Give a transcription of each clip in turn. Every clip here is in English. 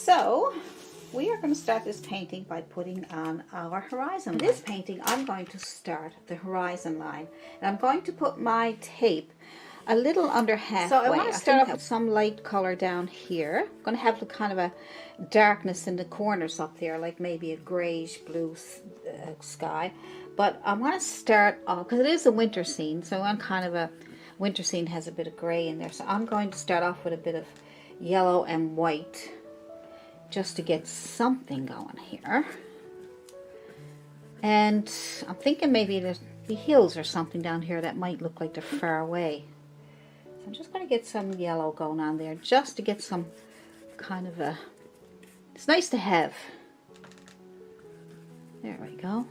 So we are going to start this painting by putting on our horizon line. This painting, I'm going to start the horizon line, and I'm going to put my tape a little under halfway. So I want to start off with some light color down here. I'm going to have kind of a darkness in the corners up there, like maybe a grayish blue sky. But I want to start off, because it is a winter scene, so I'm kind of a winter scene, has a bit of gray in there. So I'm going to start off with a bit of yellow and white, just to get something going here. And I'm thinking maybe there's the hills or something down here that might look like they're far away. So I'm just going to get some yellow going on there, just to get some kind of a, it's nice to have. There we go.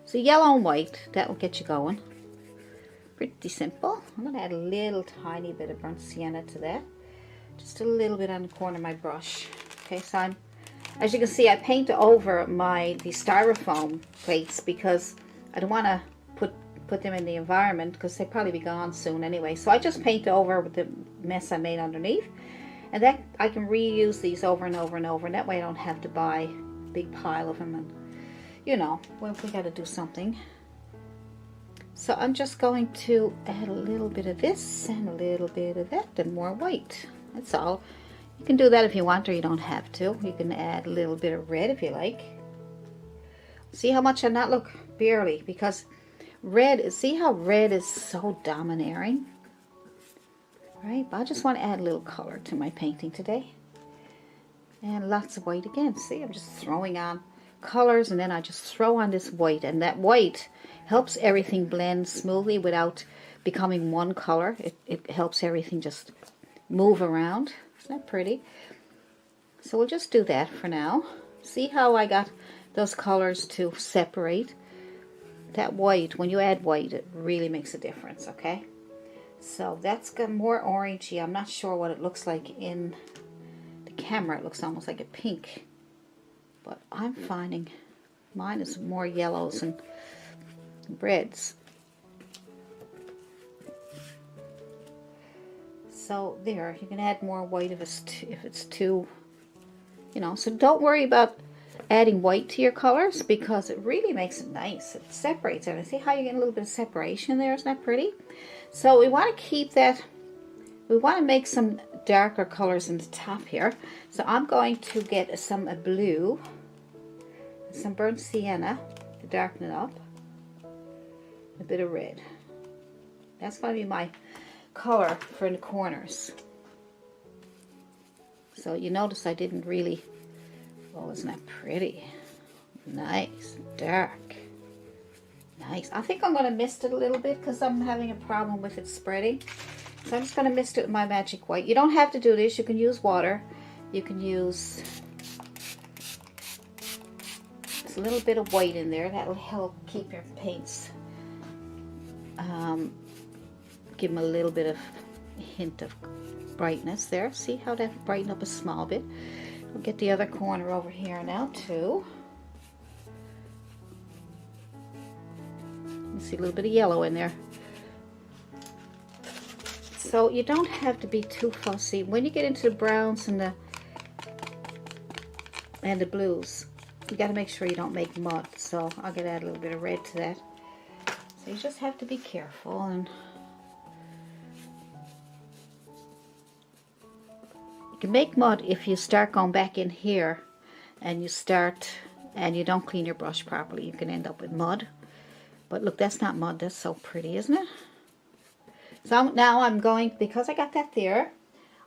So yellow and white, that will get you going. Pretty simple. I'm going to add a little tiny bit of burnt sienna to that. Just a little bit on the corner of my brush. Okay, so I'm, as you can see, I paint over the styrofoam plates because I don't want to put them in the environment because they'll probably be gone soon anyway. So I just paint over with the mess I made underneath, and that I can reuse these over and over and over, and that way I don't have to buy a big pile of them. And you know, well, we got to do something. So I'm just going to add a little bit of this and a little bit of that and more white. That's all. You can do that if you want, or you don't have to. You can add a little bit of red if you like. See how much on that? Look, barely, because red is, see how red is so domineering? Right, but I just want to add a little color to my painting today. And lots of white again. See, I'm just throwing on colors, and then I just throw on this white, and that white helps everything blend smoothly without becoming one color. It helps everything just move around. Isn't that pretty? So we'll just do that for now. See how I got those colors to separate? That white, when you add white, it really makes a difference, okay? So that's got more orangey. I'm not sure what it looks like in the camera. It looks almost like a pink. But I'm finding mine is more yellows and reds. So there, you can add more white if it's too, you know. So don't worry about adding white to your colors, because it really makes it nice. It separates everything. See how you get a little bit of separation there? Isn't that pretty? So we want to keep that. We want to make some darker colors in the top here. So I'm going to get some blue, some burnt sienna to darken it up, a bit of red. That's going to be my color for the corners. So you notice I didn't really, oh, isn't that pretty? Nice, dark. Nice. I think I'm going to mist it a little bit because I'm having a problem with it spreading. So I'm just going to mist it with my magic white. You don't have to do this. You can use water. You can use just a little bit of white in there. That will help keep your paints. Give them a little bit of hint of brightness there. See how that brightened up a small bit. We'll get the other corner over here now too. You see a little bit of yellow in there. So you don't have to be too fussy. When you get into the browns and the blues, you got to make sure you don't make mud. So I'm going to add a little bit of red to that. So you just have to be careful. And you can make mud if you start going back in here and you don't clean your brush properly. You can end up with mud. But look, that's not mud. That's so pretty, isn't it? So now I'm going, because I got that there,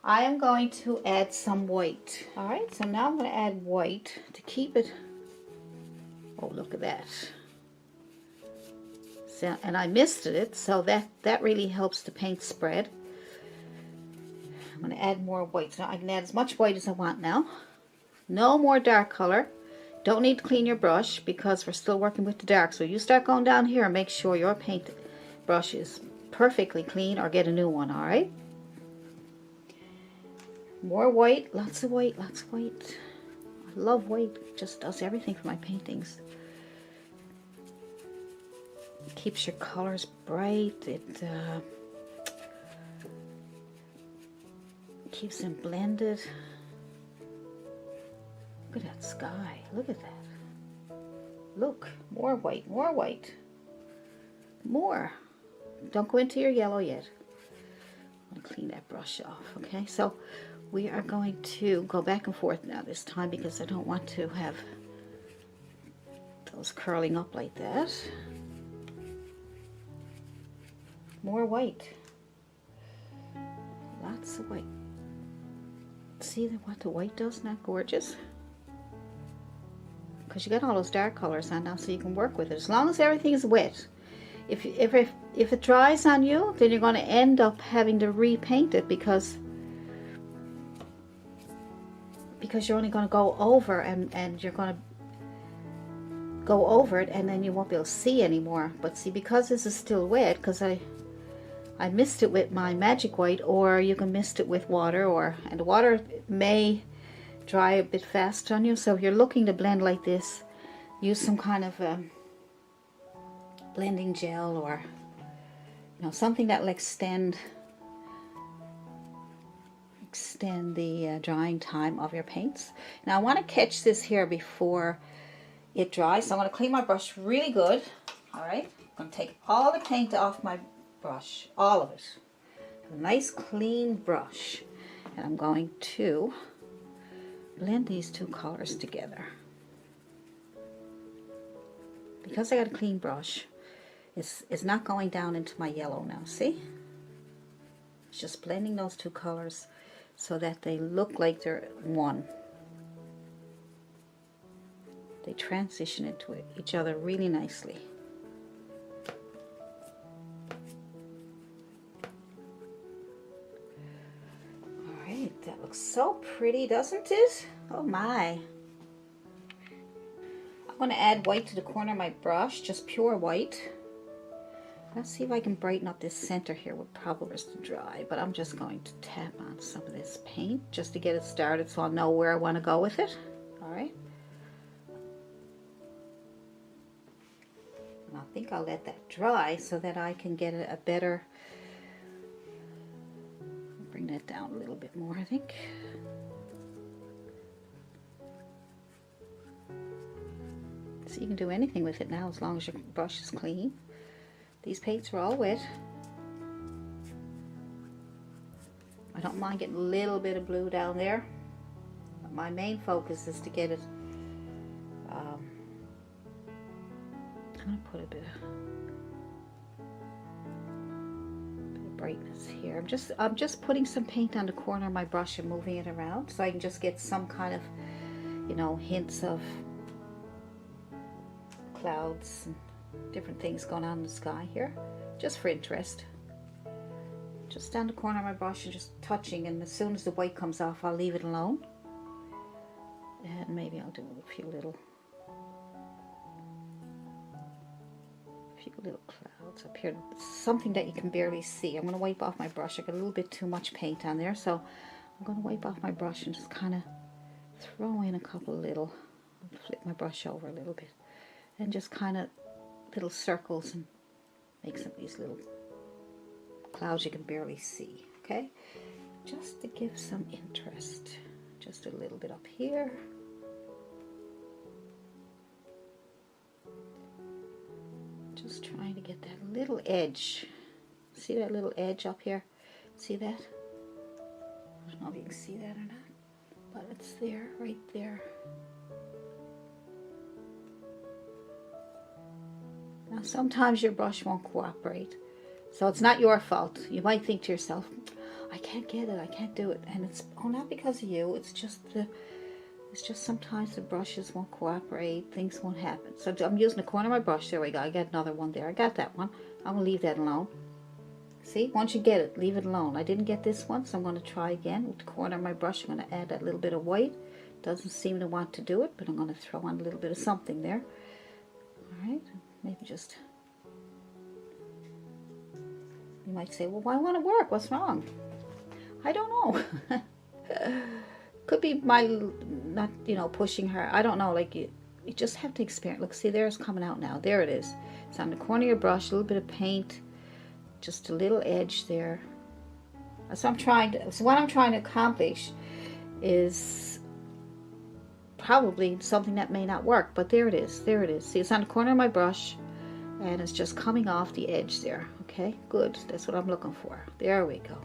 I am going to add some white. All right, so now I'm going to add white to keep it. Oh, look at that. So, and I misted it, so that really helps the paint spread. I'm going to add more white. So I can add as much white as I want now. No more dark color. Don't need to clean your brush because we're still working with the dark. So you start going down here and make sure your paint brush is perfectly clean, or get a new one. All right. More white, lots of white, lots of white. I love white. It just does everything for my paintings. It keeps your colors bright. It keeps them blended. Look at that sky. Look at that. Look, more white, more white. More. Don't go into your yellow yet. I'm going to clean that brush off, okay? So we are going to go back and forth now this time because I don't want to have those curling up like that. More white. Lots of white. See what the white does? Not gorgeous? Because you got all those dark colors on now, so you can work with it. As long as everything is wet. If it dries on you, then you're going to end up having to repaint it because you're only going to go over and you're going to go over it and then you won't be able to see anymore. But see, because this is still wet, because I mist it with my magic white, or you can mist it with water, and the water may dry a bit fast on you. So if you're looking to blend like this, use some kind of blending gel, or something that will extend the drying time of your paints. Now I want to catch this here before it dries, so I'm going to clean my brush really good. All right, I'm going to take all the paint off my brush, all of it. A nice clean brush, and I'm going to blend these two colors together. Because I got a clean brush, it's not going down into my yellow now, see? It's just blending those two colors so that they look like they're one. They transition into each other really nicely. Alright, that looks so pretty, doesn't it? Oh my. I'm going to add white to the corner of my brush, just pure white. Let's see if I can brighten up this center here with Probably to dry, but I'm just going to tap on some of this paint just to get it started so I'll know where I want to go with it. Alright. And I think I'll let that dry so that I can get a better, bring that down a little bit more, I think. So you can do anything with it now as long as your brush is clean. These paints are all wet. I don't mind getting a little bit of blue down there, but my main focus is to get it. I'm going to put a bit of brightness here. I'm just putting some paint on the corner of my brush and moving it around so I can just get some kind of, hints of clouds and different things going on in the sky here, just for interest. Just down the corner of my brush and just touching, and as soon as the white comes off I'll leave it alone, and maybe I'll do a few little clouds up here, something that you can barely see. I'm going to wipe off my brush. I got a little bit too much paint on there, so I'm going to wipe off my brush and just kind of throw in a couple little, flip my brush over a little bit, and just kind of little circles and make some of these little clouds you can barely see, okay? Just to give some interest. Just a little bit up here. Just trying to get that little edge. See that little edge up here? See that? I don't know if you can see that or not, but it's there, right there. Now sometimes your brush won't cooperate, so it's not your fault. You might think to yourself, I can't get it, I can't do it, and it's not because of you. It's just sometimes the brushes won't cooperate, things won't happen. So I'm using the corner of my brush. There we go. I got another one there. I got that one. I'm gonna leave that alone. See, once you get it, leave it alone. I didn't get this one, so I'm going to try again with the corner of my brush. I'm going to add that little bit of white. Doesn't seem to want to do it, but I'm going to throw on a little bit of something there. All right, maybe just. You might say, well, why won't it work? What's wrong? I don't know. Could be my not, pushing her. I don't know. Like you just have to experience. Look, see, there it's coming out now. There it is. It's on the corner of your brush. A little bit of paint, just a little edge there. So what I'm trying to accomplish is probably something that may not work, but there it is. There it is. See, it's on the corner of my brush, and it's just coming off the edge there. Okay, good. That's what I'm looking for. There we go.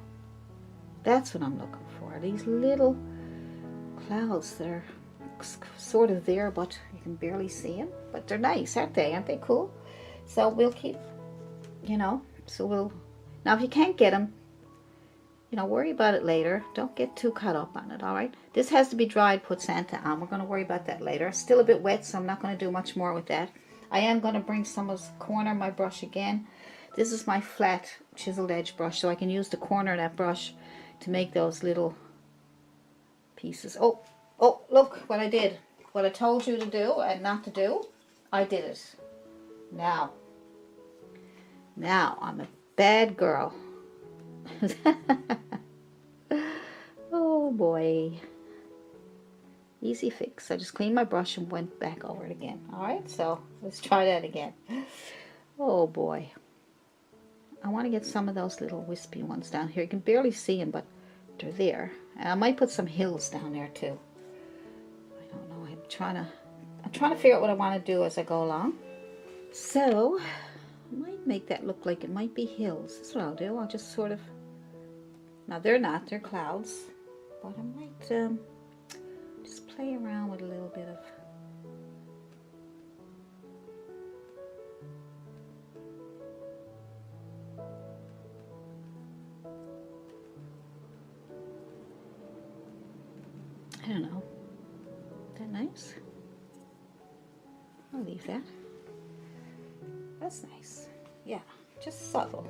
That's what I'm looking for. These little clouds that are sort of there, but you can barely see them. But they're nice, aren't they? Aren't they cool? So we'll keep, you know, so we'll, now if you can't get them, you know, worry about it later. Don't get too caught up on it, all right? This has to be dried, put Santa on. We're going to worry about that later. Still a bit wet, so I'm not going to do much more with that. I am going to bring some of the corner of my brush again. This is my flat chiseled edge brush, so I can use the corner of that brush to make those little pieces. Oh, look what I did. What I told you to do and not to do, I did it. Now I'm a bad girl. Oh boy. Easy fix. I just cleaned my brush and went back over it again. Alright, so let's try that again. Oh boy. I want to get some of those little wispy ones down here. You can barely see them, but they're there. And I might put some hills down there too. I don't know. I'm trying to figure out what I want to do as I go along. So I might make that look like it might be hills. That's what I'll do. I'll just sort of, now they're not, they're clouds, but I might just play around with a little bit of, I don't know. Is that nice? I'll leave that. That's nice. Yeah, just subtle.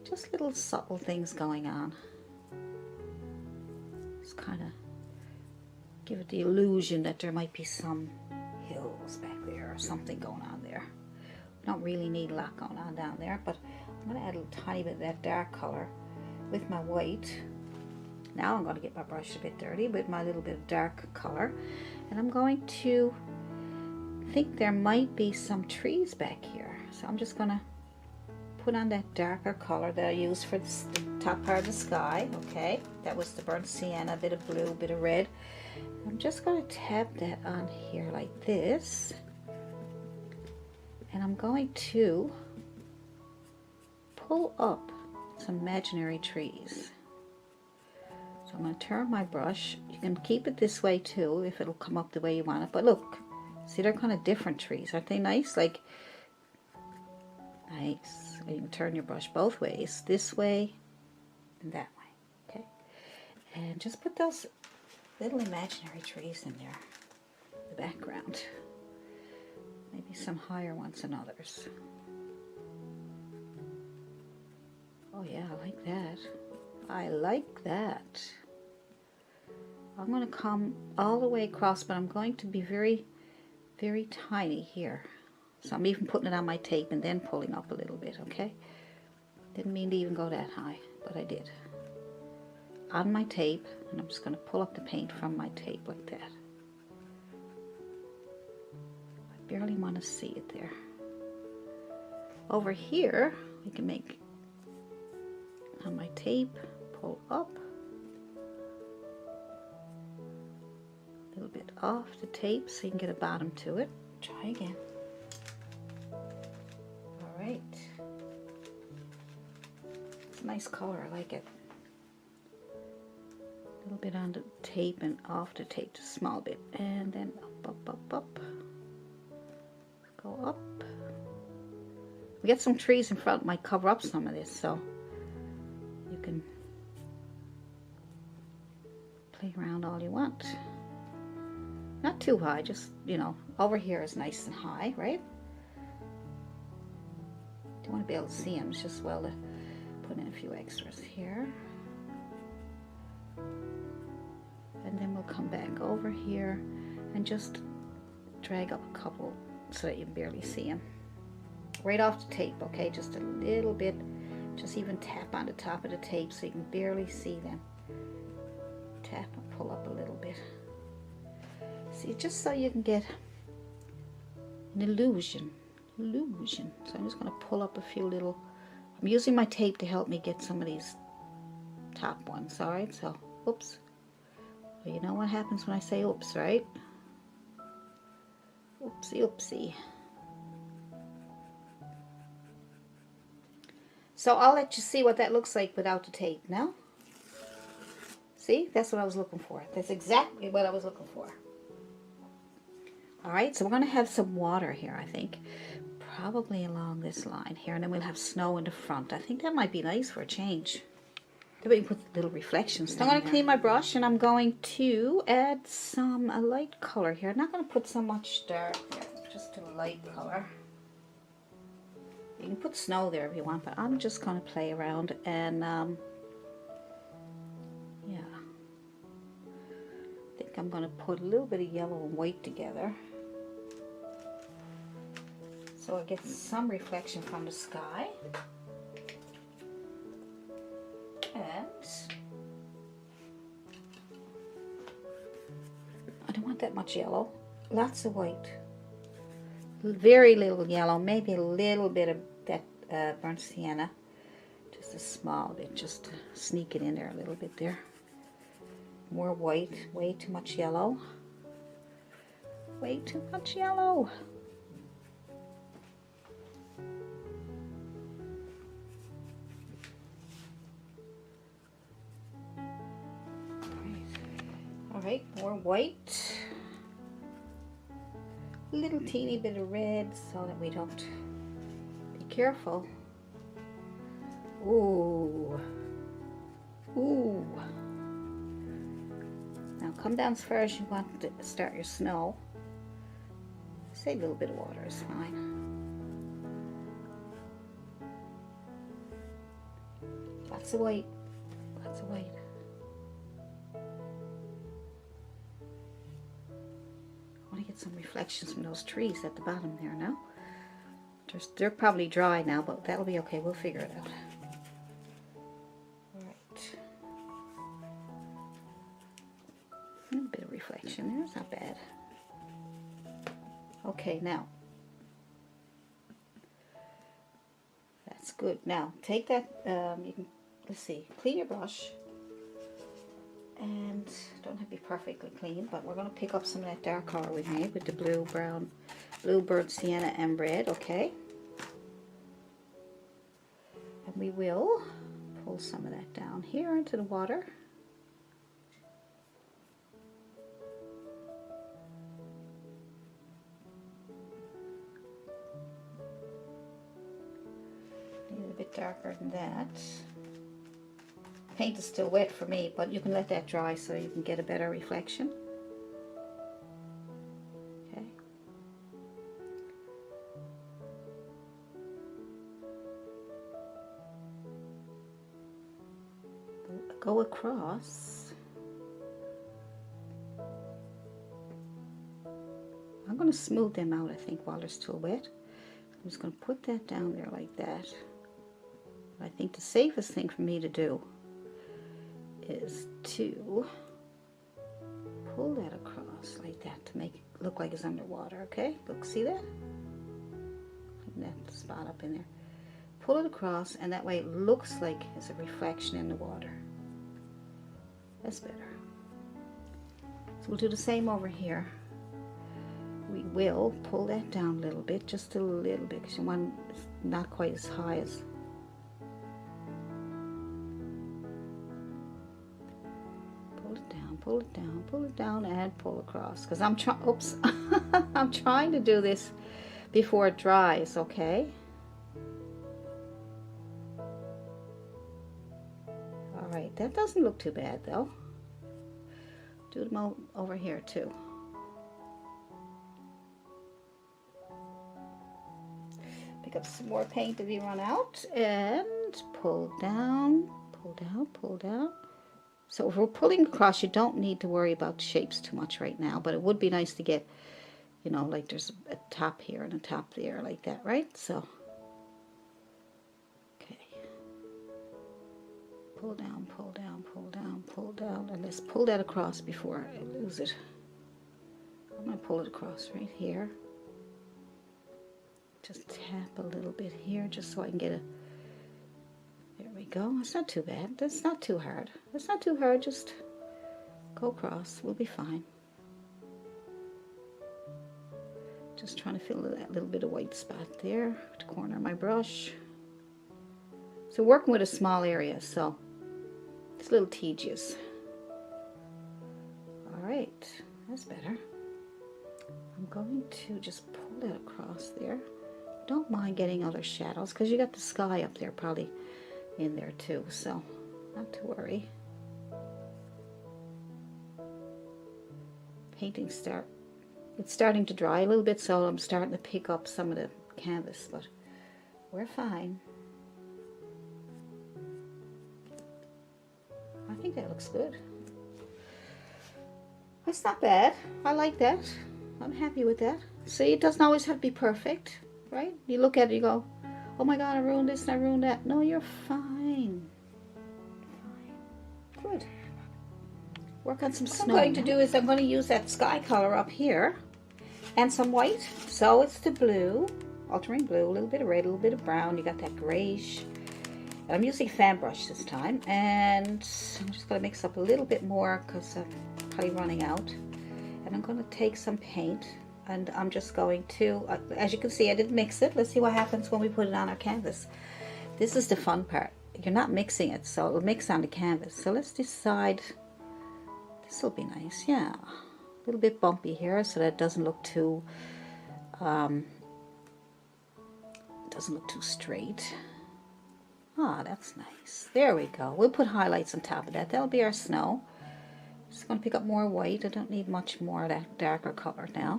Just little subtle things going on. Just kind of give it the illusion that there might be some hills back there or something going on there. We don't really need a lot going on down there, but I'm going to add a tiny bit of that dark color with my white. Now I'm going to get my brush a bit dirty with my little bit of dark color, and I'm going to think there might be some trees back here. So I'm just going to put on that darker color that I used for the top part of the sky. Okay, that was the burnt sienna, a bit of blue, a bit of red. I'm just going to tap that on here like this, and I'm going to pull up some imaginary trees. So I'm going to turn my brush. You can keep it this way too if it'll come up the way you want it, but look, see, they're kind of different trees. Aren't they nice? Like, nice. You can turn your brush both ways, this way and that way. Okay, and just put those little imaginary trees in there, the background. Maybe some higher ones than others. Oh yeah, I like that. I like that. I'm going to come all the way across, but I'm going to be very, very tiny here. So I'm even putting it on my tape and then pulling up a little bit, okay? Didn't mean to even go that high, but I did. On my tape, and I'm just going to pull up the paint from my tape like that. I barely want to see it there. Over here, we can make, on my tape, pull up. A little bit off the tape so you can get a bottom to it. Try again. Alright. It's a nice color, I like it. A little bit on the tape and off the tape, just a small bit. And then up. Go up. We got some trees in front, might cover up some of this, so you can play around all you want. Not too high, just, you know, over here is nice and high, right? You want to be able to see them. It's just well to put in a few extras here. And then we'll come back over here and just drag up a couple so that you can barely see them. Right off the tape, okay? Just a little bit. Just even tap on the top of the tape so you can barely see them. Tap and pull up a little bit. See, just so you can get an illusion. So I'm just going to pull up a few little, I'm using my tape to help me get some of these top ones, alright? So, oops. Well, you know what happens when I say oops, right? Oopsie, oopsie. So I'll let you see what that looks like without the tape now. See, that's what I was looking for. That's exactly what I was looking for. All right, so we're going to have some water here, I think. Probably along this line here, and then we'll have snow in the front. I think that might be nice for a change. Then we can put little reflections down. I'm going to clean my brush, and I'm going to add a light color here. I'm not going to put so much dark here, just a light color. You can put snow there if you want, but I'm just going to play around and yeah. I think I'm going to put a little bit of yellow and white together, so I get some reflection from the sky. And I don't want that much yellow. Lots of white. Very little yellow, maybe a little bit of that burnt sienna. Just a small bit, just to sneak it in there a little bit there. More white, way too much yellow. Way too much yellow. Alright, more white. A little teeny bit of red so that we don't... Be careful. Ooh. Ooh. Now come down as far as you want to start your snow. Say a little bit of water is fine. Lots of white. Lots of white. I want to get some reflections from those trees at the bottom there now. They're probably dry now, but that'll be okay. We'll figure it out. Alright. A little bit of reflection there. It's not bad. Okay, now. That's good. Now, take that, you can, let's see, clean your brush. And don't have to be perfectly clean, but we're going to pick up some of that dark color we made with the blue, brown, blue, burnt sienna, and red, okay? And we will pull some of that down here into the water. Need a bit darker than that. Paint is still wet for me, but you can let that dry so you can get a better reflection. Okay. Go across. I'm going to smooth them out, I think, while they're still wet. I'm just going to put that down there like that. I think the safest thing for me to do is to pull that across like that to make it look like it's underwater, okay? Look, see that? That spot up in there. Pull it across, and that way it looks like it's a reflection in the water. That's better. So we'll do the same over here. We will pull that down a little bit, just a little bit, because you want it not quite as high as... Pull it down, and pull across. Because I'm trying, oops, I'm trying to do this before it dries, okay? All right, that doesn't look too bad though. Do them over here too. Pick up some more paint if you run out, and pull down, pull down, pull down. So if we're pulling across, you don't need to worry about the shapes too much right now, but it would be nice to get, you know, like there's a top here and a top there like that, right? So, okay. Pull down, pull down, pull down, pull down, and let's pull that across before I lose it. I'm going to pull it across right here. Just tap a little bit here just so I can get a... There we go. It's not too bad. That's not too hard. It's not too hard. Just go across. We'll be fine. Just trying to fill that little bit of white spot there to corner my brush. So working with a small area, so it's a little tedious. All right, that's better. I'm going to just pull it across there. Don't mind getting other shadows because you got the sky up there probably in there too, so not to worry. Painting it's starting to dry a little bit, so I'm starting to pick up some of the canvas, but we're fine. I think that looks good. That's not bad. I like that. I'm happy with that. See, it doesn't always have to be perfect, right? You look at it, you go, oh my God, I ruined this and I ruined that. No, you're fine. Fine. Good. Work on some snow. What I'm going to do is I'm going to use that sky color up here and some white. So it's the blue, ultramarine blue, a little bit of red, a little bit of brown. You got that grayish. And I'm using a fan brush this time, and I'm just going to mix up a little bit more because I'm probably running out. And I'm going to take some paint, and I'm just going to, as you can see, I didn't mix it. Let's see what happens when we put it on our canvas. This is the fun part. You're not mixing it, so it'll mix on the canvas. So let's decide. This will be nice, yeah. A little bit bumpy here, so that it doesn't look too straight. Ah, that's nice. There we go. We'll put highlights on top of that. That'll be our snow. Just going to pick up more white. I don't need much more of that darker color now.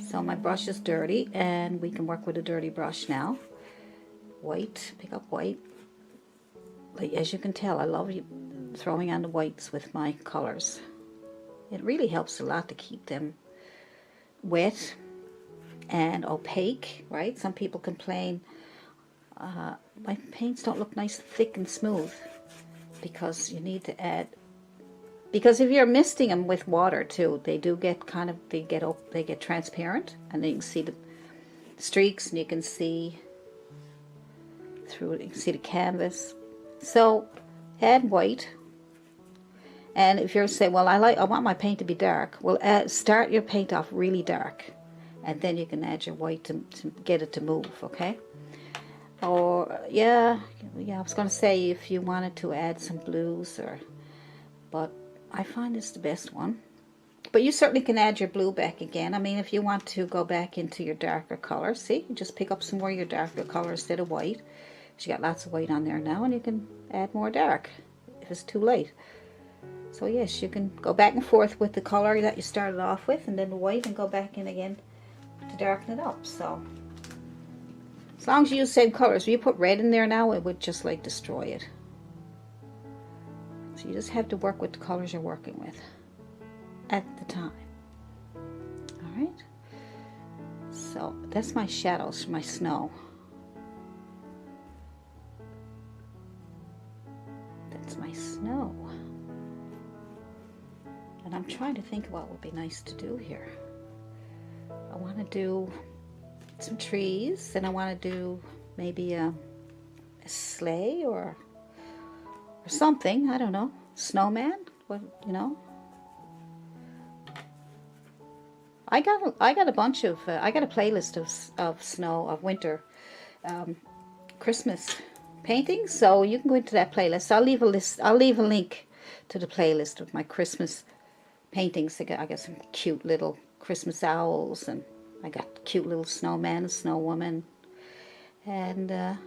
So my brush is dirty, and we can work with a dirty brush now. White, pick up white. But as you can tell, I love throwing on the whites with my colors. It really helps a lot to keep them wet and opaque, right? Some people complain, my paints don't look nice, thick and smooth, because you need to add, because if you're misting them with water too, they do get kind of, they get transparent, and then you can see the streaks, and you can see through it, you can see the canvas. So add white. And if you're saying, well, I want my paint to be dark, well, start your paint off really dark, and then you can add your white to get it to move, okay? Or, yeah, I was going to say if you wanted to add some blues, but I find this the best one. But you certainly can add your blue back again. I mean, if you want to go back into your darker color, see, you just pick up some more of your darker color instead of white. You got lots of white on there now, and you can add more dark if it's too late. So yes, you can go back and forth with the color that you started off with, and then the white, and go back in again to darken it up. So as long as you use the same colors, if you put red in there now, it would just like destroy it. So you just have to work with the colors you're working with at the time. All right. So that's my shadows for my snow. That's my snow. And I'm trying to think what would be nice to do here. I want to do some trees, and I want to do maybe a sleigh or something. I don't know. Snowman? What, you know? I got a bunch of I got a playlist of winter Christmas paintings, so you can go into that playlist. I'll leave a link to the playlist of my Christmas paintings. I got some cute little Christmas owls, and I got cute little snowman and snow woman, and I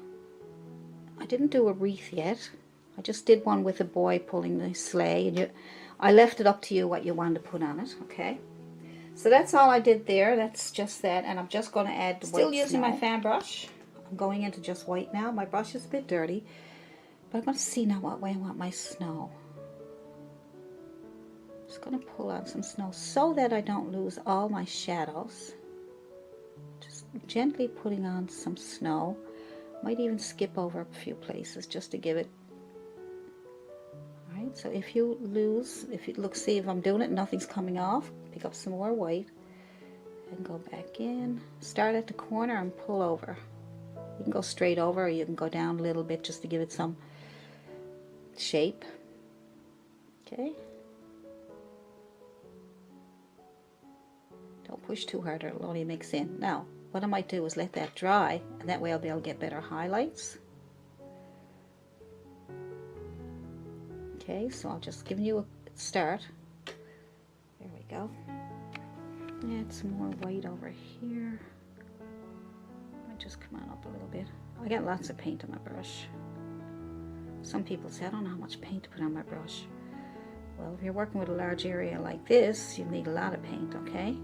didn't do a wreath yet. I just did one with a boy pulling the sleigh, and I left it up to you what you wanted to put on it. Okay, so that's all I did there. That's just that, and I'm just going to add the white. Still using my fan brush. I'm going into just white now. My brush is a bit dirty, but I'm going to see now what way I want my snow. Just going to pull on some snow so that I don't lose all my shadows. Just gently putting on some snow. Might even skip over a few places just to give it. Alright, so if you see if I'm doing it, nothing's coming off, pick up some more white and go back in. Start at the corner and pull over. You can go straight over, or you can go down a little bit just to give it some shape. Okay. Don't push too hard or it'll only mix in. Now, what I might do is let that dry, and that way I'll be able to get better highlights. Okay, so I'm just giving you a start. There we go. Add some more white over here. Might just come on up a little bit. I got lots of paint on my brush. Some people say, I don't know how much paint to put on my brush. Well, if you're working with a large area like this, you need a lot of paint, okay?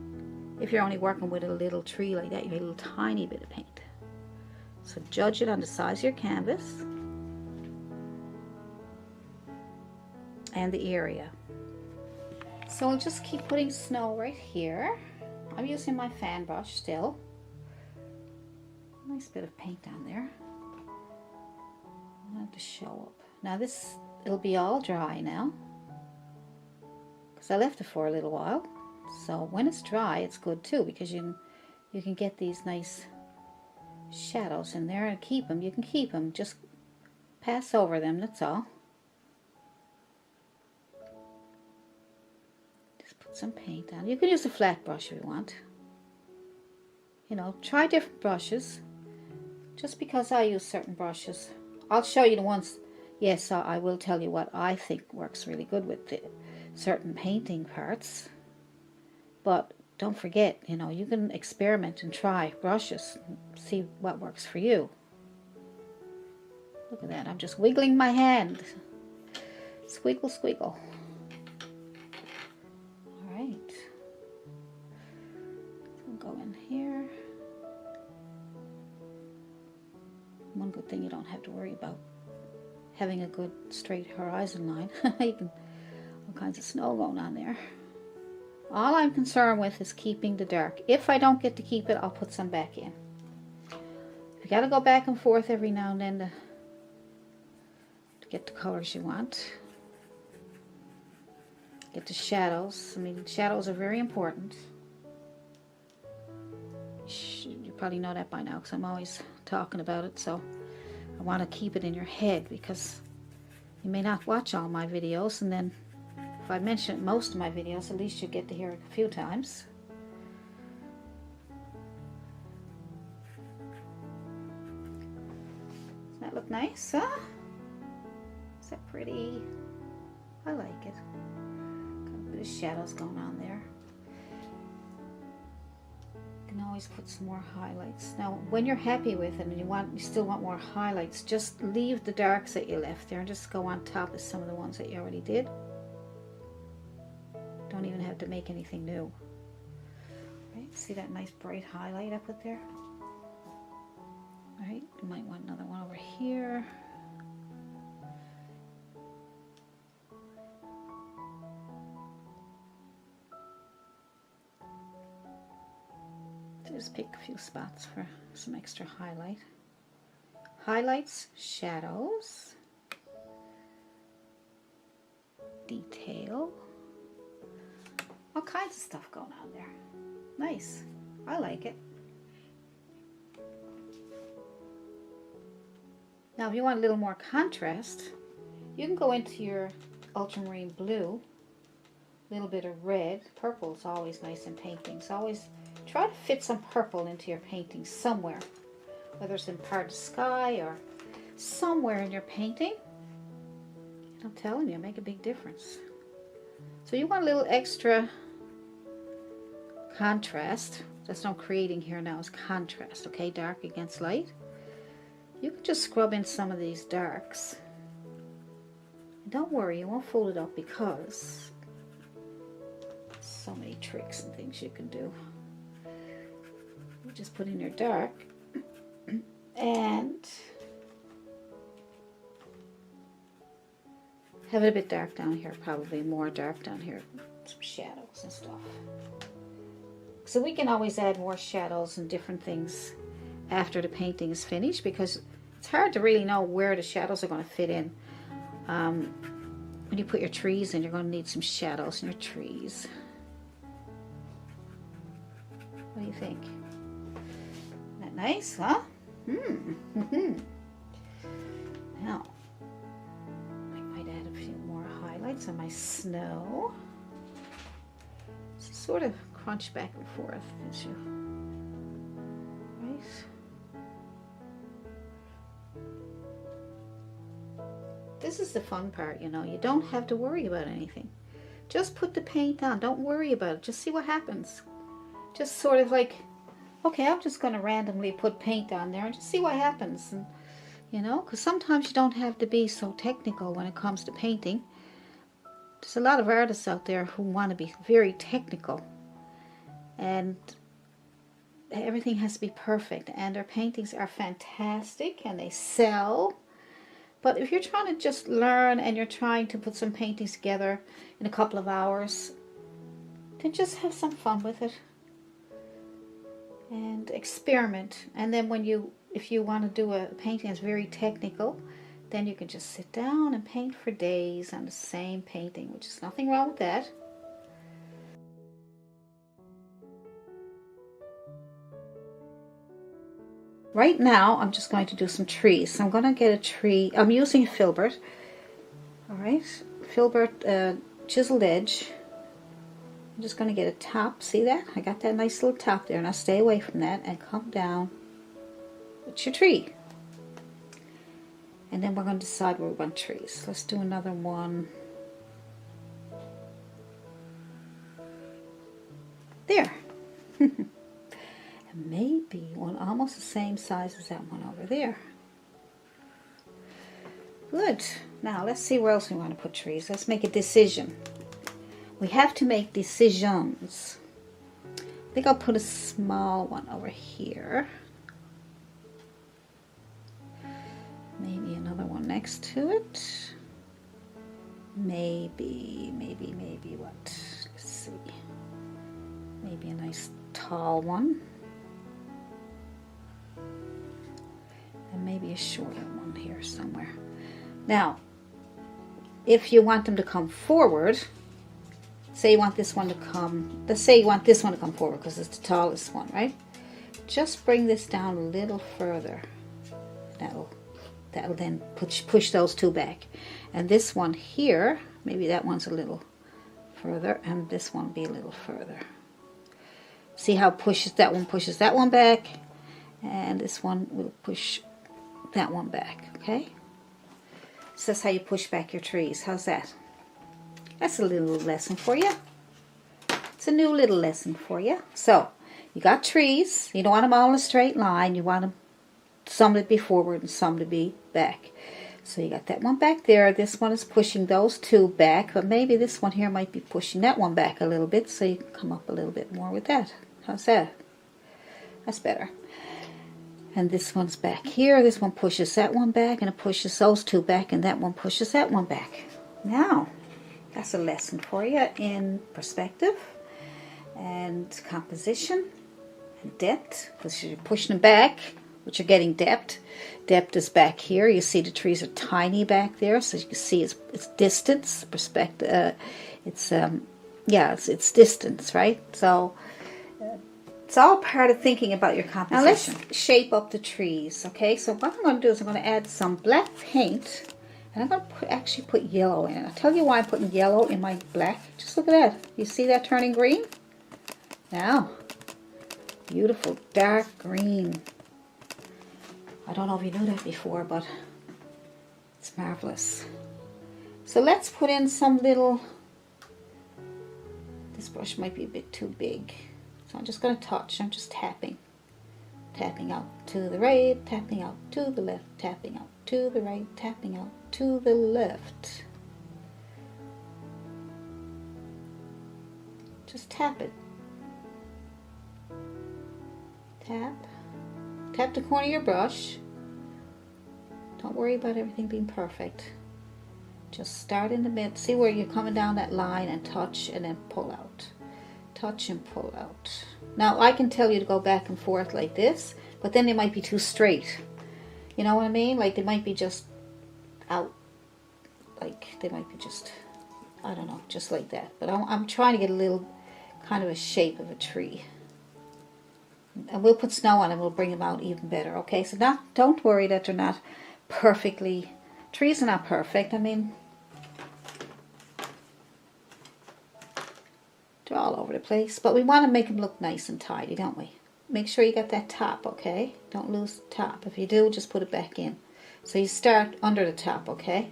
If you're only working with a little tree like that, you need a little tiny bit of paint. So judge it on the size of your canvas and the area. So I'll just keep putting snow right here. I'm using my fan brush still. Nice bit of paint on there. I want it to show up. Now this, it'll be all dry now, because I left it for a little while. So when it's dry, it's good too, because you can get these nice shadows in there and keep them. You can keep them, just pass over them, that's all. Just put some paint on. You can use a flat brush if you want. You know, try different brushes. Just because I use certain brushes, I'll show you the ones. Yes, I will tell you what I think works really good with the certain painting parts. But don't forget, you know, you can experiment and try brushes, and see what works for you. Look at that, I'm just wiggling my hand. Squiggle, squiggle. All right. I'll go in here. One good thing, you don't have to worry about having a good straight horizon line. You can, all kinds of snow going on there. All I'm concerned with is keeping the dark. If I don't get to keep it, I'll put some back in. You got to go back and forth every now and then to get the colors you want. Get the shadows. I mean, shadows are very important. You probably know that by now, because I'm always talking about it, so I want to keep it in your head, because you may not watch all my videos, and then if I mention it most of my videos, at least you get to hear it a few times. Does that look nice, huh? Is that pretty? I like it. Got a bit of shadows going on there. You can always put some more highlights. Now, when you're happy with it and you still want more highlights, just leave the darks that you left there and just go on top of some of the ones that you already did. Don't even have to make anything new. Right? See that nice bright highlight I put there? Right? You might want another one over here. Just pick a few spots for some extra highlight. Highlights, shadows, detail, all kinds of stuff going on there. Nice. I like it. Now if you want a little more contrast, you can go into your ultramarine blue, a little bit of red. Purple is always nice in paintings. Always try to fit some purple into your painting somewhere, whether it's in part of the sky or somewhere in your painting. I'm telling you, make a big difference. So you want a little extra contrast. That's what I'm creating here now, is contrast, okay? Dark against light. You can just scrub in some of these darks. And don't worry, you won't fold it up, because so many tricks and things you can do. You just put in your dark and have it a bit dark down here, probably more dark down here, some shadows and stuff. So we can always add more shadows and different things after the painting is finished, because it's hard to really know where the shadows are going to fit in. When you put your trees in, you're going to need some shadows in your trees. What do you think? Isn't that nice, huh? Now, I might add a few more highlights on my snow. It's sort of crunch back and forth as you, right? This is the fun part, you know. You don't have to worry about anything. Just put the paint on. Don't worry about it. Just see what happens. Just sort of like, okay, I'm just going to randomly put paint on there and just see what happens. And, you know, because sometimes you don't have to be so technical when it comes to painting. There's a lot of artists out there who want to be very technical. And everything has to be perfect. And their paintings are fantastic and they sell. But if you're trying to just learn and you're trying to put some paintings together in a couple of hours, then just have some fun with it and experiment. And then if you want to do a painting that's very technical, then you can just sit down and paint for days on the same painting, which is nothing wrong with that. Right now, I'm just going to do some trees. So I'm going to get a tree. I'm using Filbert. All right, Filbert chiseled edge. I'm just going to get a top. See that? I got that nice little top there. Now stay away from that and come down with your tree. And then we're going to decide where we want trees. Let's do another one. There. Maybe one almost the same size as that one over there. Good. Now let's see where else we want to put trees. Let's make a decision. We have to make decisions. I think I'll put a small one over here. Maybe another one next to it. Maybe what? Let's see. Maybe a nice tall one. And maybe a shorter one here somewhere. Now, if you want them to come forward, say you want this one to come, let's say you want this one to come forward because it's the tallest one, right? Just bring this down a little further. That'll then push those two back. And this one here, maybe that one's a little further, and this one be a little further. See how pushes that one back, and this one will push that one back, okay? So that's how you push back your trees. How's that? That's a little lesson for you. It's a new little lesson for you. So, you got trees. You don't want them all in a straight line. You want them some to be forward and some to be back. So you got that one back there. This one is pushing those two back, but maybe this one here might be pushing that one back a little bit, so you can come up a little bit more with that. How's that? That's better. And this one's back here. This one pushes that one back, and it pushes those two back, and that one pushes that one back. Now, that's a lesson for you in perspective and composition and depth, because you're pushing them back, but you're getting depth. Depth is back here. You see the trees are tiny back there, so you can see it's distance, perspective. It's distance, right? So it's all part of thinking about your composition. Now let's shape up the trees, okay? So what I'm going to do is I'm going to add some black paint, and I'm going to actually put yellow in it. I'll tell you why I'm putting yellow in my black. Just look at that. You see that turning green? Now, beautiful dark green. I don't know if you knew that before, but it's marvelous. So let's put in some little, this brush might be a bit too big. So I'm just going to touch, I'm just tapping. Tapping out to the right, tapping out to the left, tapping out to the right, tapping out to the left. Just tap it. Tap. Tap the corner of your brush. Don't worry about everything being perfect. Just start in the mid. See where you're coming down that line and touch and then pull out. Touch and pull out. Now I can tell you to go back and forth like this, but then they might be too straight. You know what I mean? Like they might be just out. Like they might be just, I don't know, just like that. But I'm trying to get a little kind of a shape of a tree. And we'll put snow on them, we'll bring them out even better, okay? So don't worry that they're not perfectly, trees are not perfect. I mean, They're all over the place, but we want to make them look nice and tidy, don't we? Make sure you get that top, okay? Don't lose the top. If you do, just put it back in. So you start under the top, okay?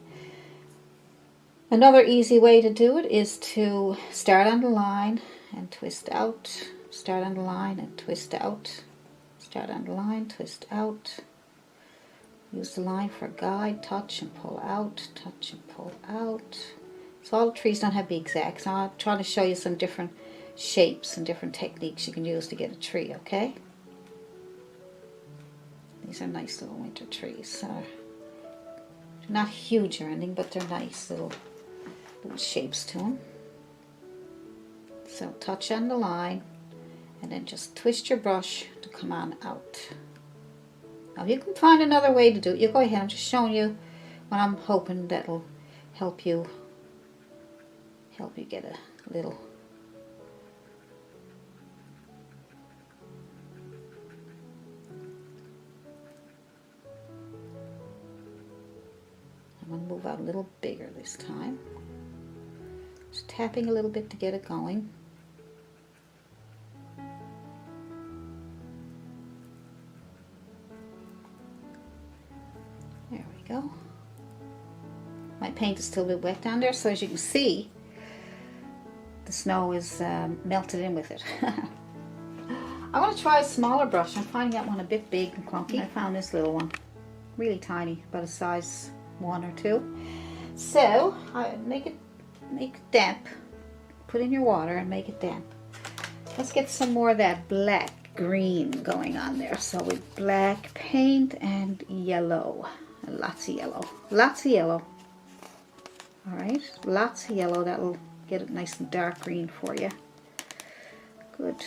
Another easy way to do it is to start on the line and twist out. Start on the line and twist out. Start on the line, twist out. Use the line for a guide. Touch and pull out. Touch and pull out. So all the trees don't have to be exact. So I'm trying to show you some different shapes and different techniques you can use to get a tree, okay? These are nice little winter trees. They're not huge or anything, but they're nice little shapes to them. So touch on the line and then just twist your brush to come on out. Now you can find another way to do it. You go ahead. I'm just showing you what I'm hoping that'll help you get a little. I'm going to move out a little bigger this time. Just tapping a little bit to get it going. There we go. My paint is still a bit wet down there, so as you can see, the snow is melted in with it. I want to try a smaller brush. I'm finding that one a bit big and clunky. I found this little one, really tiny, about a size 1 or 2. So I make it damp. Put in your water and make it damp. Let's get some more of that black green going on there. So with black paint and yellow, lots of yellow, lots of yellow. All right, lots of yellow. That'll get it nice and dark green for you. Good.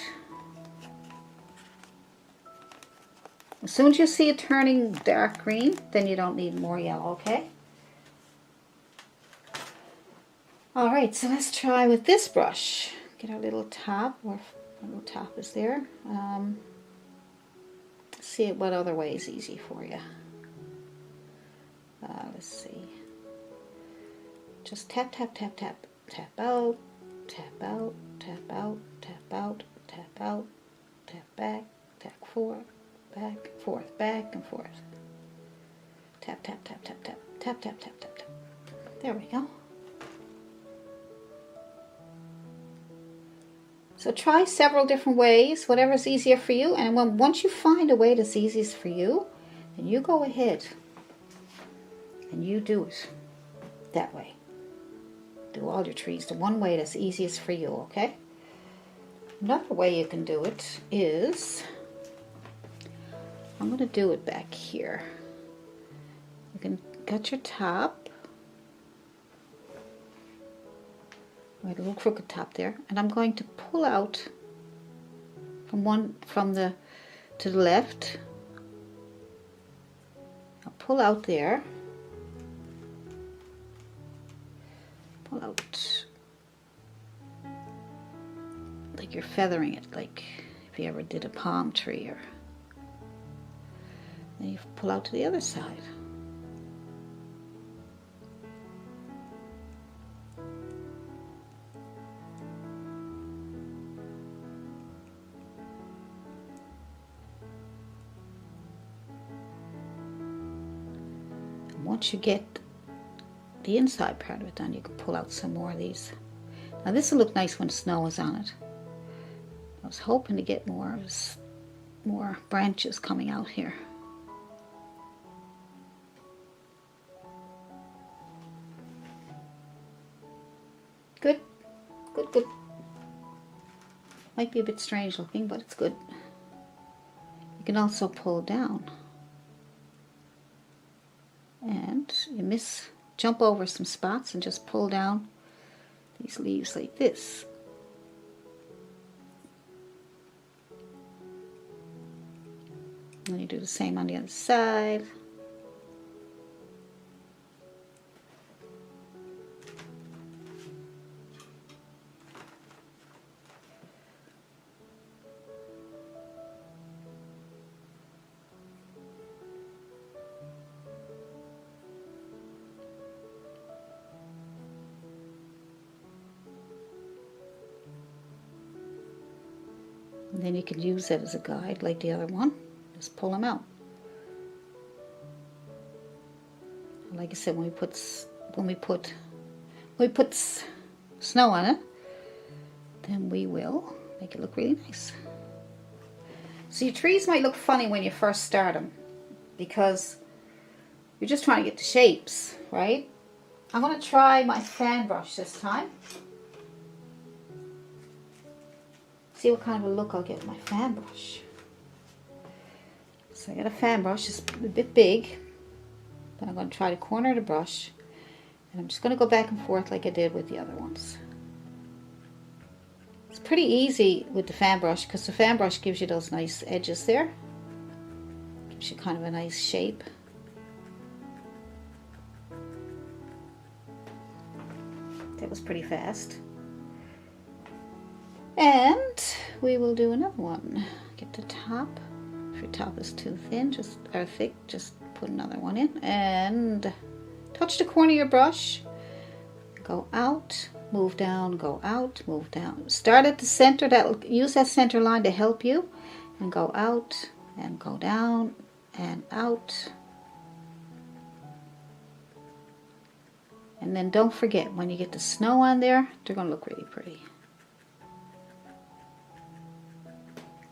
As soon as you see it turning dark green, then you don't need more yellow, okay? Alright, so let's try with this brush. Get our little top, or our little top is there. See what other way is easy for you. Let's see. Just tap, tap, tap, tap. Tap out, tap out, tap out, tap out, tap out, tap back, tap forth, back, forth, back and forth. Tap, tap, tap, tap, tap, tap, tap, tap, tap, tap. There we go. So try several different ways, whatever's easier for you. And once you find a way that's easiest for you, then you go ahead and you do it that way. Do all your trees the one way that's easiest for you, okay? Another way you can do it is, I'm going to do it back here. You can cut your top. I had a little crooked top there, and I'm going to pull out to the left. I'll pull out there. Pull out like you're feathering it, like if you ever did a palm tree, or then you pull out to the other side. And once you get the inside part of it done, you can pull out some more of these. Now this will look nice when snow is on it. I was hoping to get more branches coming out here. Good, good, good. Might be a bit strange looking, but it's good. You can also pull down. And you jump over some spots and just pull down these leaves like this. And you do the same on the other side. And then you can use that as a guide like the other one. Just pull them out. Like I said, when we put snow on it, then we will make it look really nice. So your trees might look funny when you first start them because you're just trying to get the shapes, right? I'm going to try my fan brush this time. See what kind of a look I'll get with my fan brush. So I got a fan brush, it's a bit big. But I'm going to try to corner the brush. And I'm just going to go back and forth like I did with the other ones. It's pretty easy with the fan brush because the fan brush gives you those nice edges there. Gives you kind of a nice shape. That was pretty fast. And we will do another one. Get the top. If your top is too thin, or thick, just put another one in. And touch the corner of your brush. Go out, move down, go out, move down. Start at the center. Use that center line to help you. And go out, and go down, and out. And then don't forget, when you get the snow on there, they're going to look really pretty.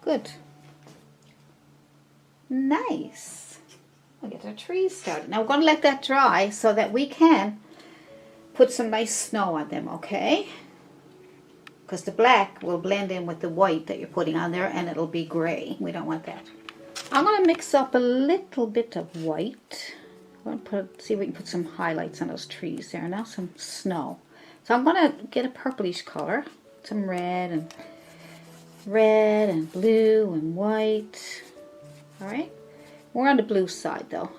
Good. Nice. We'll get our trees started. Now we're going to let that dry so that we can put some nice snow on them, okay? Because the black will blend in with the white that you're putting on there and it'll be gray. We don't want that. I'm going to mix up a little bit of white. I'm going to see if we can put some highlights on those trees there. Now some snow. So I'm going to get a purplish color. Some red and blue and white. Alright. We're on the blue side though.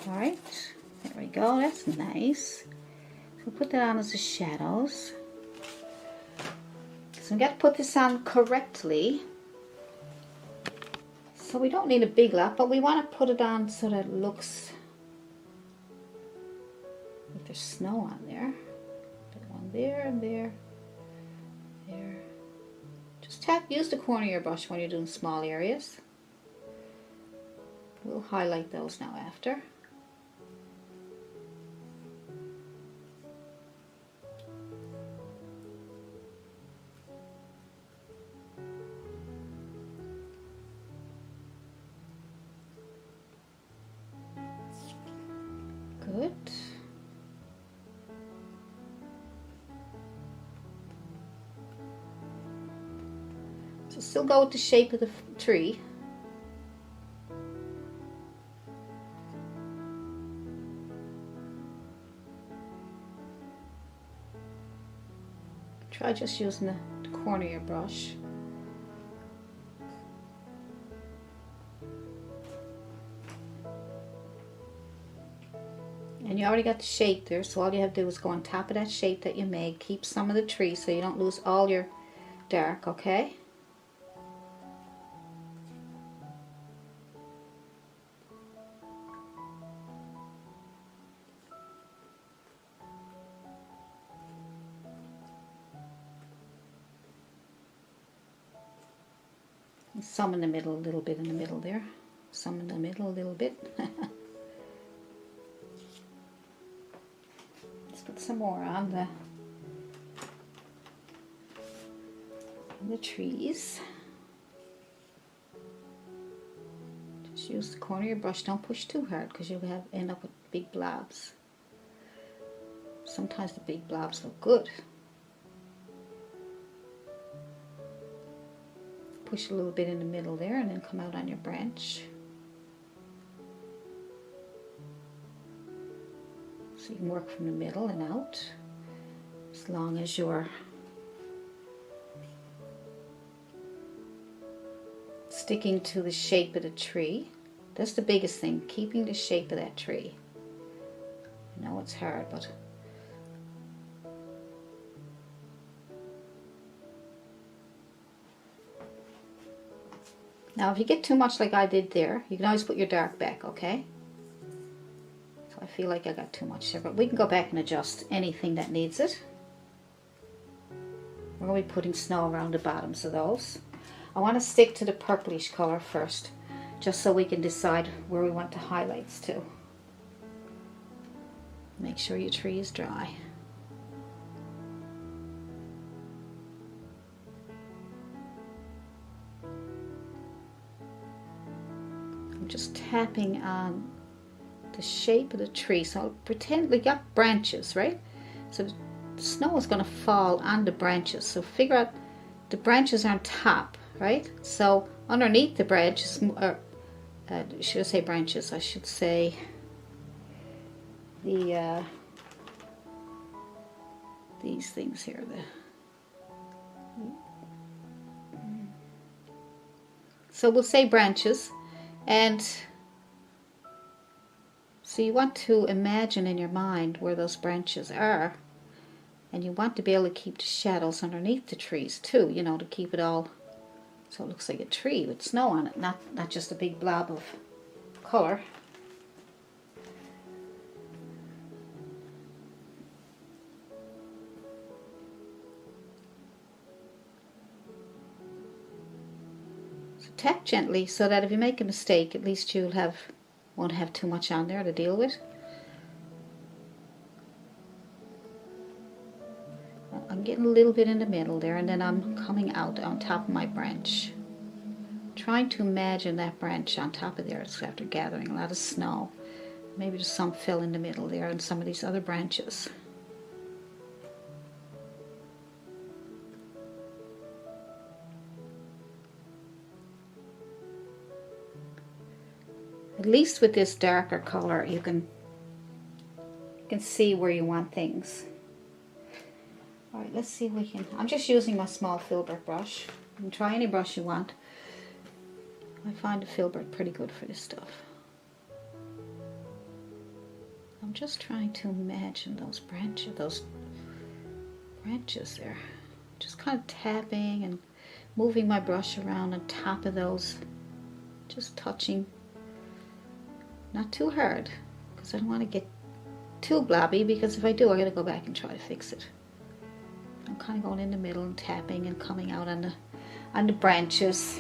Alright. There we go. That's nice. So we'll put that on as the shadows. So we got to put this on correctly. So we don't need a big lot, but we want to put it on so that it looks like there's snow on there. Put one there and there. There. Just use the corner of your brush when you're doing small areas. We'll highlight those now after. Good. So still go with the shape of the tree. Try just using the corner of your brush. And you already got the shape there, so all you have to do is go on top of that shape that you made. Keep some of the tree so you don't lose all your dark, okay? And some in the middle, a little bit in the middle there. Some in the middle, a little bit. Put some more on the trees. Just use the corner of your brush. Don't push too hard because you'll end up with big blobs. Sometimes the big blobs look good. Push a little bit in the middle there and then come out on your branch. So you can work from the middle and out, as long as you're sticking to the shape of the tree. That's the biggest thing, keeping the shape of that tree. I know it's hard, but now if you get too much like I did there, you can always put your dark back, okay? I feel like I got too much there, but we can go back and adjust anything that needs it. We're going to be putting snow around the bottoms of those. I want to stick to the purplish color first, just so we can decide where we want the highlights to. Make sure your tree is dry. I'm just tapping on the shape of the tree. So I'll pretend we got branches, right? So the snow is going to fall on the branches. So figure out the branches are on top, right? So underneath the branches, or should I say branches? I should say the these things here. So we'll say branches, and so you want to imagine in your mind where those branches are, and you want to be able to keep the shadows underneath the trees too, you know, to keep it all so it looks like a tree with snow on it, not just a big blob of color. So tap gently so that if you make a mistake, at least won't have too much on there to deal with. I'm getting a little bit in the middle there, and then I'm coming out on top of my branch. Trying to imagine that branch on top of there after gathering a lot of snow. Maybe just some fill in the middle there and some of these other branches. At least with this darker color you can see where you want things. Alright, let's see if we can... I'm just using my small Filbert brush. You can try any brush you want. I find the Filbert pretty good for this stuff. I'm just trying to imagine those branches there. Just kind of tapping and moving my brush around on top of those. Just touching. Not too hard, because I don't want to get too blobby, because if I do, I'm going to go back and try to fix it. I'm kind of going in the middle and tapping and coming out on the branches.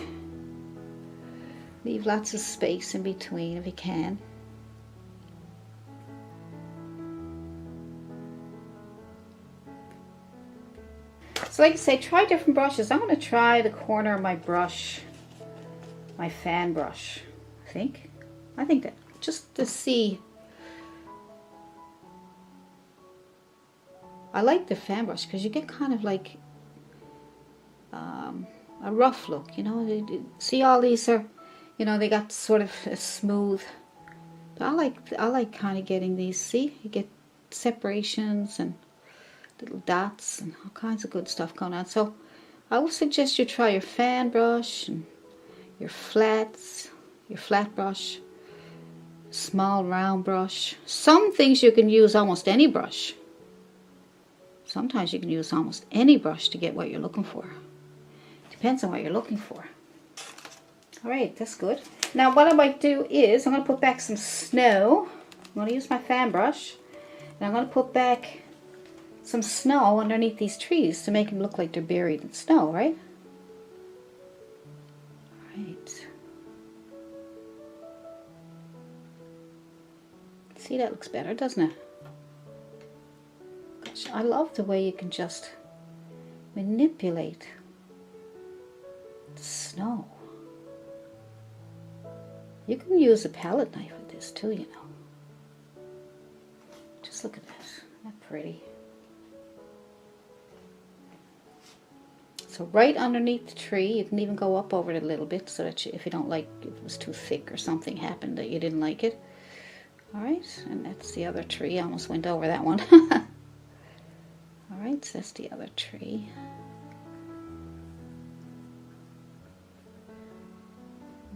Leave lots of space in between if you can. So like I say, try different brushes. I'm going to try the corner of my brush, my fan brush, I think that, just to see. I like the fan brush because you get kind of like a rough look, you know. See, all these are, you know, they got sort of a smooth. But I like kind of getting these. See, you get separations and little dots and all kinds of good stuff going on. So I would suggest you try your fan brush and your flat brush, small round brush. Some things you can use almost any brush. Sometimes you can use almost any brush to get what you're looking for. Depends on what you're looking for. Alright, that's good. Now what I might do is, I'm going to put back some snow. I'm going to use my fan brush. And I'm going to put back some snow underneath these trees to make them look like they're buried in snow, right? Alright. See, that looks better, doesn't it? I love the way you can just manipulate the snow. You can use a palette knife with this too, you know. Just look at that. Isn't that pretty? So right underneath the tree, you can even go up over it a little bit so that if you don't like, if it was too thick or something happened that you didn't like it. Alright, and that's the other tree. I almost went over that one. Alright, so that's the other tree.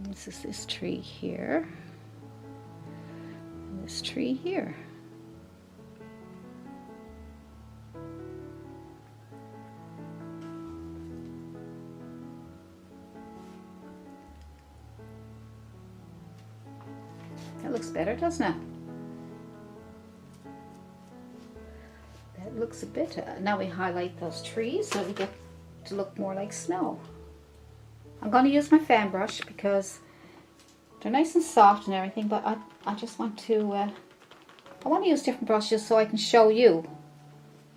This is this tree here. And this tree here. That looks better, doesn't it? That looks a bit... now we highlight those trees so we get to look more like snow. I'm going to use my fan brush because they're nice and soft and everything, but I just want to, I want to use different brushes so I can show you.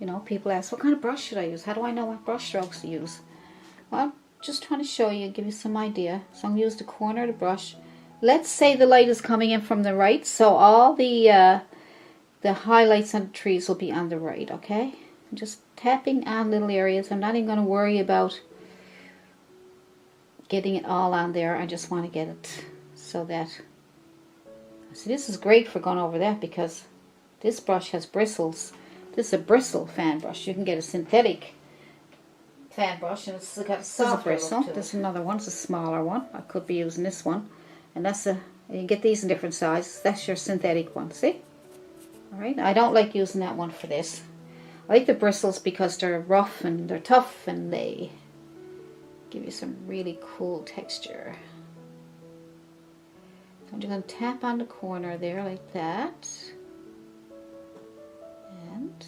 You know, people ask, what kind of brush should I use? How do I know what brush strokes to use? Well, I'm just trying to show you, give you some idea. So I'm going to use the corner of the brush. Let's say the light is coming in from the right, so all the highlights on the trees will be on the right, okay? I'm just tapping on little areas. I'm not even going to worry about getting it all on there. I just want to get it so that, see, this is great for going over that because this brush has bristles. This is a Bristle fan brush. You can get a synthetic fan brush and it's got a softer bristle. This is another one. It's a smaller one. I could be using this one. And that's a, you get these in different sizes. That's your synthetic one, see? Alright, I don't like using that one for this. I like the bristles because they're rough and they're tough and they give you some really cool texture. So I'm just going to tap on the corner there like that. And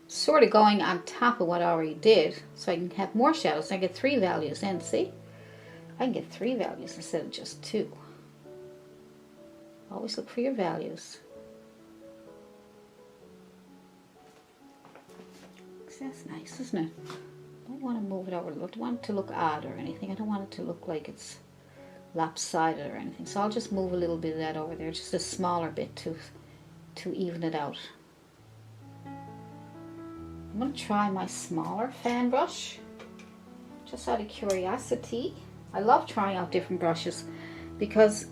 sort of going on top of what I already did so I can have more shadows. I get 3 values in, see? I can get 3 values instead of just 2. Always look for your values. That's nice, isn't it? I don't want to move it over. I don't want it to look odd or anything. I don't want it to look like it's lopsided or anything. So I'll just move a little bit of that over there, just a smaller bit to even it out. I'm going to try my smaller fan brush, just out of curiosity. I love trying out different brushes because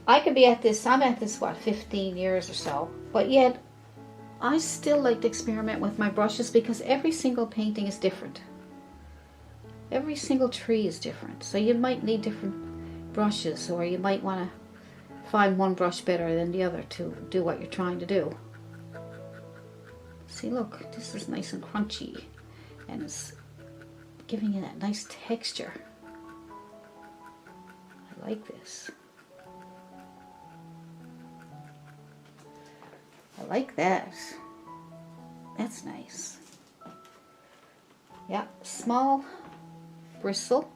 I could be at this, I'm at this, what, 15 years or so, but yet I still like to experiment with my brushes because every single painting is different. Every single tree is different. So you might need different brushes, or you might want to find one brush better than the other to do what you're trying to do. See, look, this is nice and crunchy and it's giving you that nice texture. I like this. I like that. That's nice. Yeah, small bristle.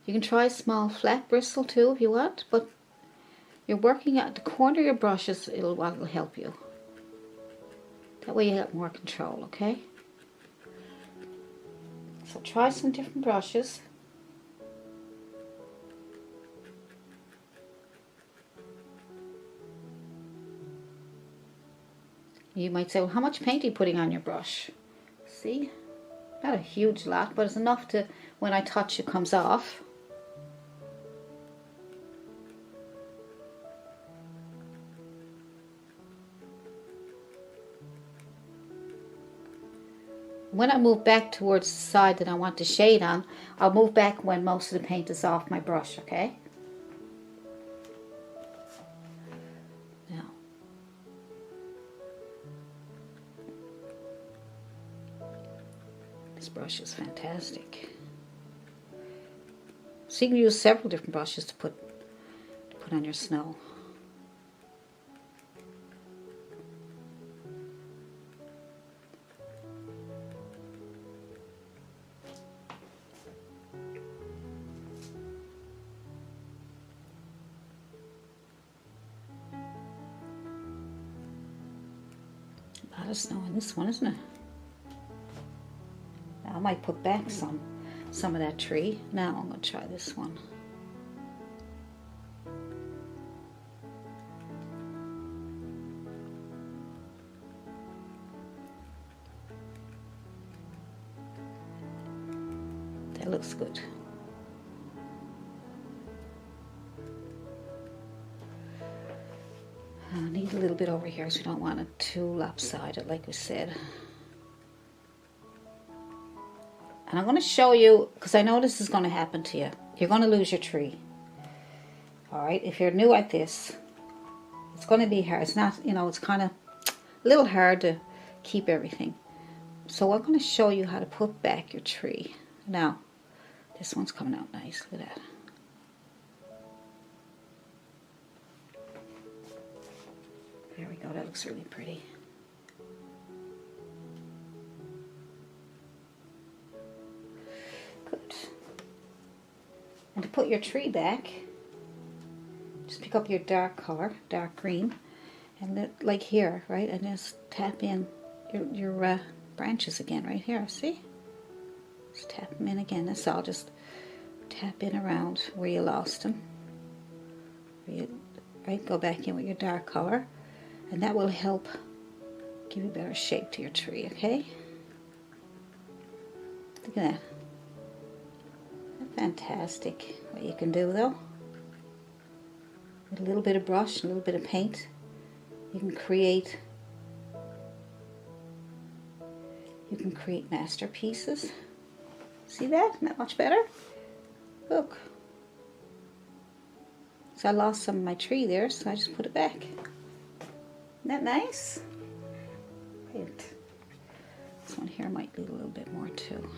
You can try a small flat bristle too if you want, but you're working at the corner of your brushes, it'll help you. That way you have more control, okay? So try some different brushes. You might say, well, how much paint are you putting on your brush? See? Not a huge lot, but it's enough to, when I touch, it comes off. When I move back towards the side that I want the shade on, I'll move back when most of the paint is off my brush, okay? Now, this brush is fantastic. So you can use several different brushes to put on your snow. A lot of snow in this one, isn't it? Now I might put back some of that tree. Now I'm going to try this one. That looks good. I need a little bit over here, so we don't want it too lopsided, like we said. And I'm going to show you, because I know this is going to happen to you. You're going to lose your tree. Alright, if you're new at this, it's going to be hard. It's not, you know, it's kind of a little hard to keep everything. So I'm going to show you how to put back your tree. Now, this one's coming out nice. Look at that. There we go, that looks really pretty. And to put your tree back, just pick up your dark color, dark green, and like here, right? And just tap in your branches again right here, see? Just tap them in again. That's all. Just tap in around where you lost them. Right, go back in with your dark color, and that will help give you better shape to your tree, okay? Look at that. Fantastic what you can do though. With a little bit of brush, a little bit of paint, you can create masterpieces. See that? Isn't that much better? Look. So I lost some of my tree there, so I just put it back. Isn't that nice? Right. This one here might need a little bit more too.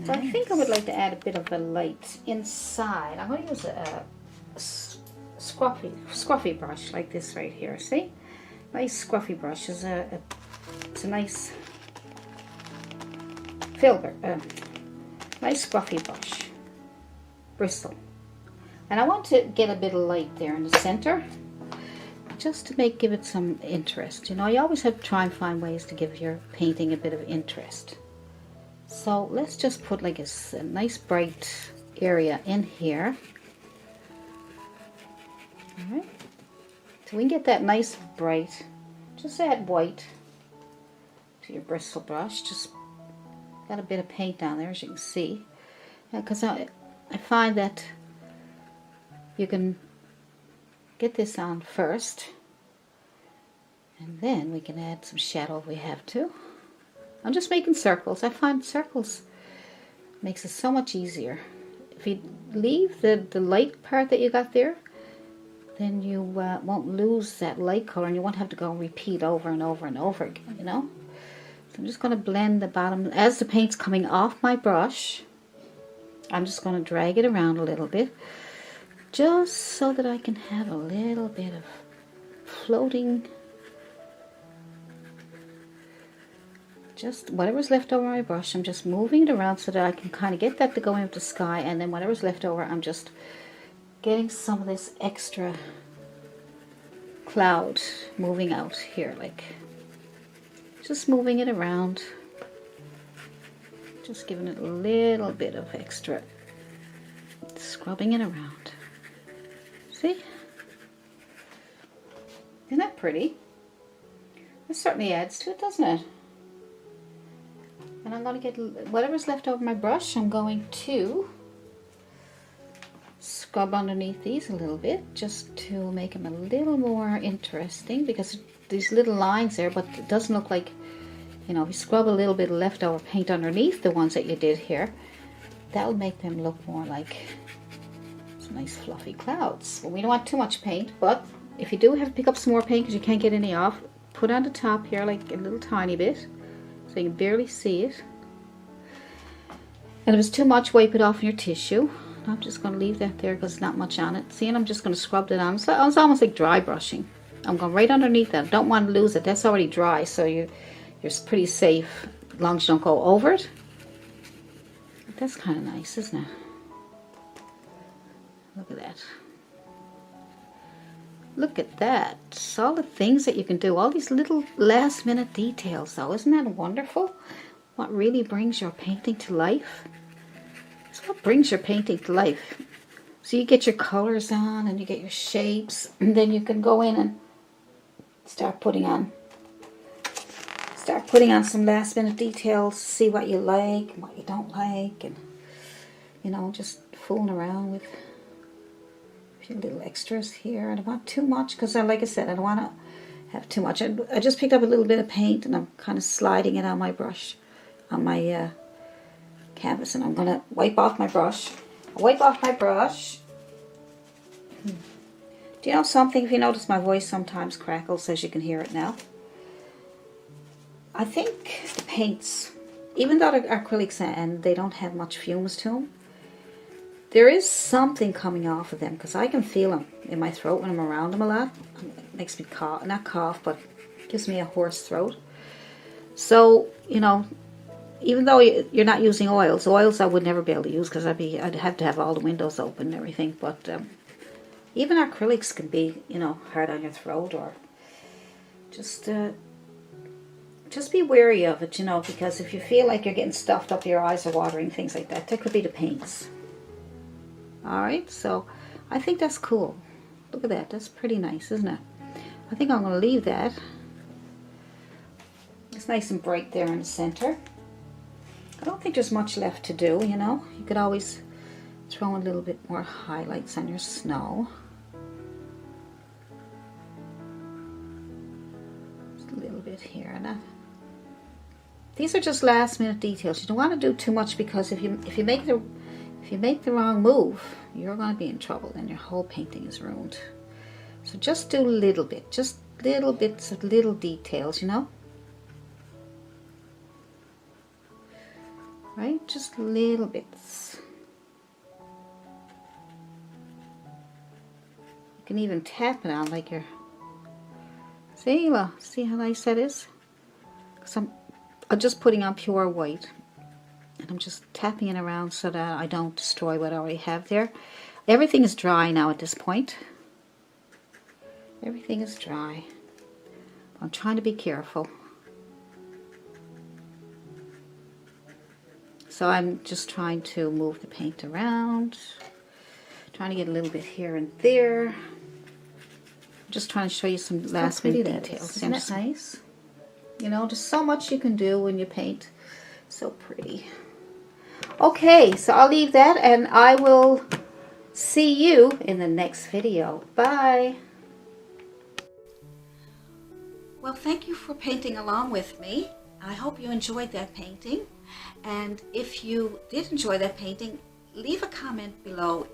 So I think I would like to add a bit of a light inside. I'm going to use a scruffy brush like this right here. See? Nice scruffy brush. It's a nice Filbert. Nice scruffy brush. Bristle. And I want to get a bit of light there in the center, just to give it some interest. You know, you always have to try and find ways to give your painting a bit of interest. So let's just put like a nice bright area in here. Alright. So we can get that nice bright. Just add white to your bristle brush. Just got a bit of paint down there, as you can see. Because I find that you can get this on first, and then we can add some shadow if we have to. I'm just making circles. I find circles makes it so much easier. If you leave the light part that you got there, then you won't lose that light color, and you won't have to go and repeat over and over and over again, you know. So I'm just going to blend the bottom. As the paint's coming off my brush, I'm just going to drag it around a little bit, just so that I can have a little bit of floating, just whatever's left over my brush. I'm just moving it around so that I can kind of get that to go into the sky, and then whatever's left over, I'm just getting some of this extra cloud moving out here, like just moving it around, just giving it a little bit of extra scrubbing it around. See? Isn't that pretty? It certainly adds to it, doesn't it? And I'm going to get whatever's left over my brush, I'm going to scrub underneath these a little bit, just to make them a little more interesting, because these little lines there, but it doesn't look like, you know, if you scrub a little bit of leftover paint underneath the ones that you did here, that'll make them look more like some nice fluffy clouds. Well, we don't want too much paint, but if you do have to pick up some more paint because you can't get any off, put on the top here like a little tiny bit, so you can barely see it. And if it's too much, wipe it off in your tissue. I'm just going to leave that there because there's not much on it. See, and I'm just going to scrub that on. So it's almost like dry brushing. I'm going right underneath that. I don't want to lose it. That's already dry, so you're pretty safe as long as you don't go over it. But that's kind of nice, isn't it? Look at that. Look at that. It's all the things that you can do. All these little last minute details though. Isn't that wonderful? What really brings your painting to life? It's what brings your painting to life. So you get your colors on and you get your shapes, and then you can go in and start putting on some last minute details, see what you like and what you don't like, and you know, just fooling around with a few little extras here. I don't want too much because, like I said, I don't want to have too much. I just picked up a little bit of paint and I'm kind of sliding it on my brush, on my canvas, and I'm going to wipe off my brush. Do you know something? If you notice, my voice sometimes crackles, as you can hear it now. I think the paints, even though they're acrylics and they don't have much fumes to them, there is something coming off of them, because I can feel them in my throat when I'm around them a lot. It makes me cough, not cough, but gives me a hoarse throat. So, you know, even though you're not using oils I would never be able to use because I'd have to have all the windows open and everything. But even acrylics can be, you know, hard on your throat, or just be wary of it, you know, because if you feel like you're getting stuffed up, your eyes are watering, things like that, that could be the paints. Alright, so I think that's cool. Look at that, that's pretty nice, isn't it? I think I'm going to leave that. It's nice and bright there in the center. I don't think there's much left to do, you know. You could always throw in a little bit more highlights on your snow. Just a little bit here and that. These are just last minute details. You don't want to do too much, because if you make the wrong move, you're going to be in trouble and your whole painting is ruined. So just do a little bit, just little bits of little details, you know. Right, just little bits. You can even tap it on like you're. See, well, see how nice that is. So I'm just putting on pure white, and I'm just tapping it around so that I don't destroy what I already have there. Everything is dry now at this point. Everything is dry. I'm trying to be careful. So I'm just trying to move the paint around, trying to get a little bit here and there. I'm just trying to show you some last minute details. Isn't that nice? You know, there's so much you can do when you paint. So pretty. Okay, so I'll leave that, and I will see you in the next video. Bye. Well, thank you for painting along with me. I hope you enjoyed that painting. And if you did enjoy that painting, leave a comment below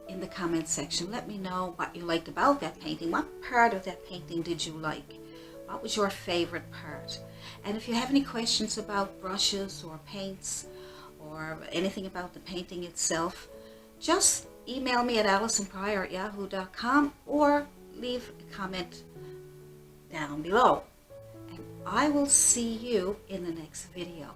in the comment section. Let me know what you liked about that painting. What part of that painting did you like? What was your favorite part? And if you have any questions about brushes or paints or anything about the painting itself, just email me at allisonpriorart@yahoo.com or leave a comment down below. And I will see you in the next video.